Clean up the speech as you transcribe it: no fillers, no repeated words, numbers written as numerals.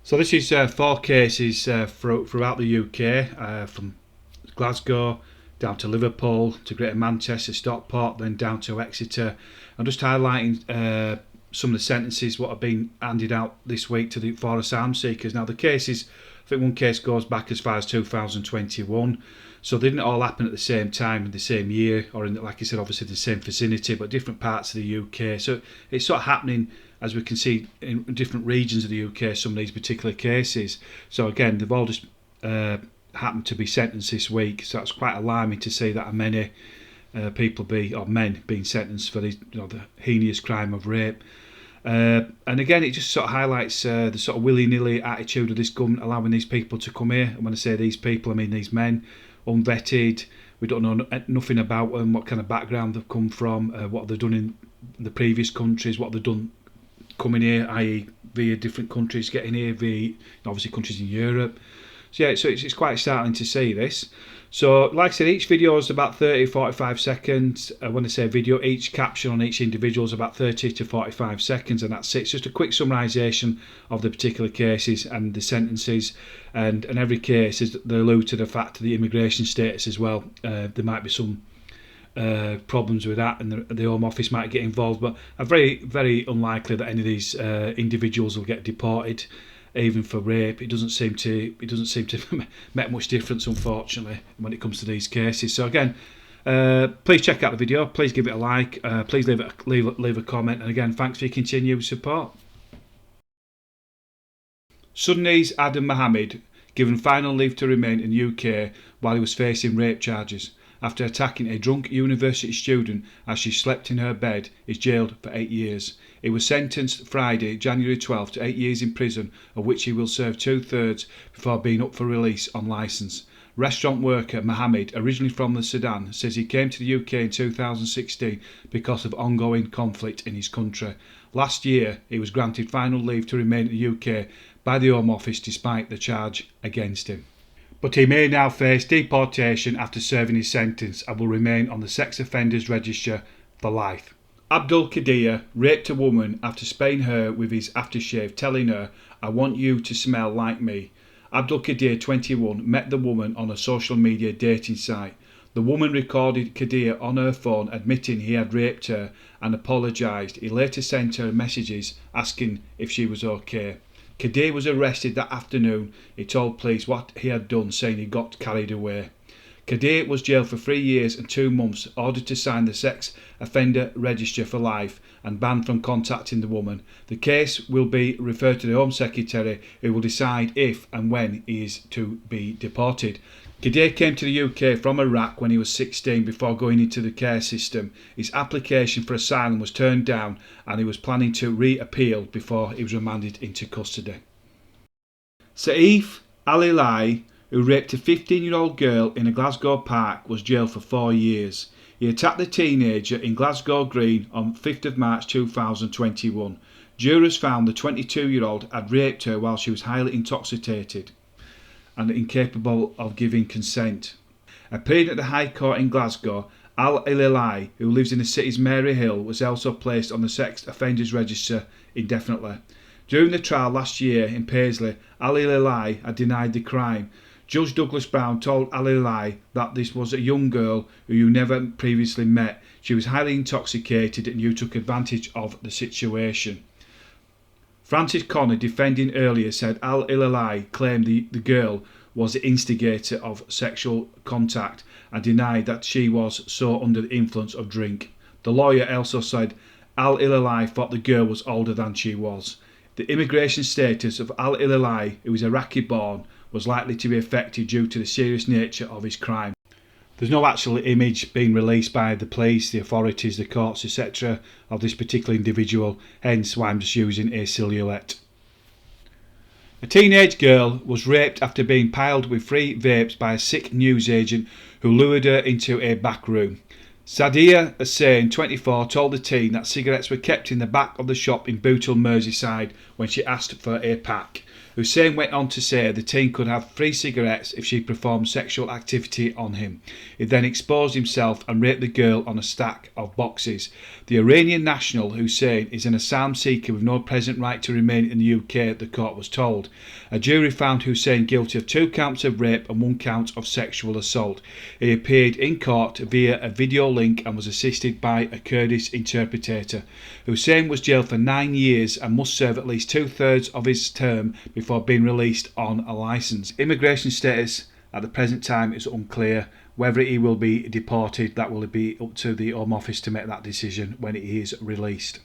So this is 4 cases throughout the UK, from Glasgow down to Liverpool to Greater Manchester, Stockport, then down to Exeter. I'm just highlighting some of the sentences what have been handed out this week to the for asylum seekers. Now the cases, I think one case goes back as far as 2021, so they didn't all happen at the same time in the same year, or in, like I said, obviously the same vicinity, but different parts of the UK. So it's sort of happening, as we can see, in different regions of the UK, some of these particular cases. So again, they've all just happened to be sentenced this week, so it's quite alarming to see that many men being sentenced for the heinous crime of rape. And again, it just sort of highlights the sort of willy-nilly attitude of this government, allowing these people to come here. And when I say these people, I mean these men, unvetted. We don't know nothing about them, what kind of background they've come from, what they've done in the previous countries, what they've done coming here, i.e. via different countries, getting here via obviously countries in Europe. So yeah, so it's quite startling to see this. So like I said, each video is about 30-45 seconds. When I say video, each caption on each individual is about 30 to 45 seconds, and that's it. It's just a quick summarisation of the particular cases and the sentences, and every case is they allude to the fact of the immigration status as well. There might be some problems with that, and the Home Office might get involved, but I'm very unlikely that any of these individuals will get deported, even for rape. It doesn't seem to make much difference, unfortunately, when it comes to these cases. So again, please check out the video, please give it a like, please leave a comment, and again, thanks for your continued support. Sudanese Adam Mohammed given final leave to remain in UK while he was facing rape charges after attacking a drunk university student as she slept in her bed, is jailed for 8 years. He was sentenced Friday, January 12th to 8 years in prison, of which he will serve 2/3 before being up for release on licence. Restaurant worker Mohammed, originally from the Sudan, says he came to the UK in 2016 because of ongoing conflict in his country. Last year, he was granted final leave to remain in the UK by the Home Office despite the charge against him. But he may now face deportation after serving his sentence and will remain on the sex offenders register for life. Abdul Kader raped a woman after spraying her with his aftershave, telling her, "I want you to smell like me." Abdul Kader, 21, met the woman on a social media dating site. The woman recorded Kader on her phone admitting he had raped her and apologised. He later sent her messages asking if she was okay. Kader was arrested that afternoon. He told police what he had done, saying he got carried away. Kader was jailed for 3 years and 2 months, ordered to sign the sex offender register for life, and banned from contacting the woman. The case will be referred to the Home Secretary, who will decide if and when he is to be deported. Kader came to the UK from Iraq when he was 16 before going into the care system. His application for asylum was turned down, and he was planning to re-appeal before he was remanded into custody. Siif Ali, who raped a 15-year-old girl in a Glasgow park, was jailed for 4 years. He attacked the teenager in Glasgow Green on 5th of March 2021. Jurors found the 22-year-old had raped her while she was highly intoxicated and incapable of giving consent. Appearing at the High Court in Glasgow, Al-Ilali, who lives in the city's Mary Hill, was also placed on the sex offenders register indefinitely. During the trial last year in Paisley, Al-Ilali had denied the crime. Judge Douglas Brown told Al-Ilali that this was a young girl who you never previously met. She was highly intoxicated and you took advantage of the situation. Francis Connor, defending earlier, said Al-Ilali claimed the girl was the instigator of sexual contact and denied that she was so under the influence of drink. The lawyer also said Al-Ilali thought the girl was older than she was. The immigration status of Al-Ilali, who is Iraqi born, was likely to be affected due to the serious nature of his crime. There's no actual image being released by the police, the authorities, the courts, etc. of this particular individual, hence why I'm just using a silhouette. A teenage girl was raped after being piled with free vapes by a sick newsagent who lured her into a back room. Sadia Hussein, 24, told the teen that cigarettes were kept in the back of the shop in Bootle, Merseyside when she asked for a pack. Hussein went on to say the teen could have free cigarettes if she performed sexual activity on him. He then exposed himself and raped the girl on a stack of boxes. The Iranian national, Hussein, is an asylum seeker with no present right to remain in the UK, the court was told. A jury found Hussein guilty of 2 counts of rape and 1 count of sexual assault. He appeared in court via a video link and was assisted by a Kurdish interpreter. Hussein was jailed for 9 years and must serve at least 2/3 of his term before being released on a licence. Immigration status at the present time is unclear. Whether he will be deported, that will be up to the Home Office to make that decision when he is released.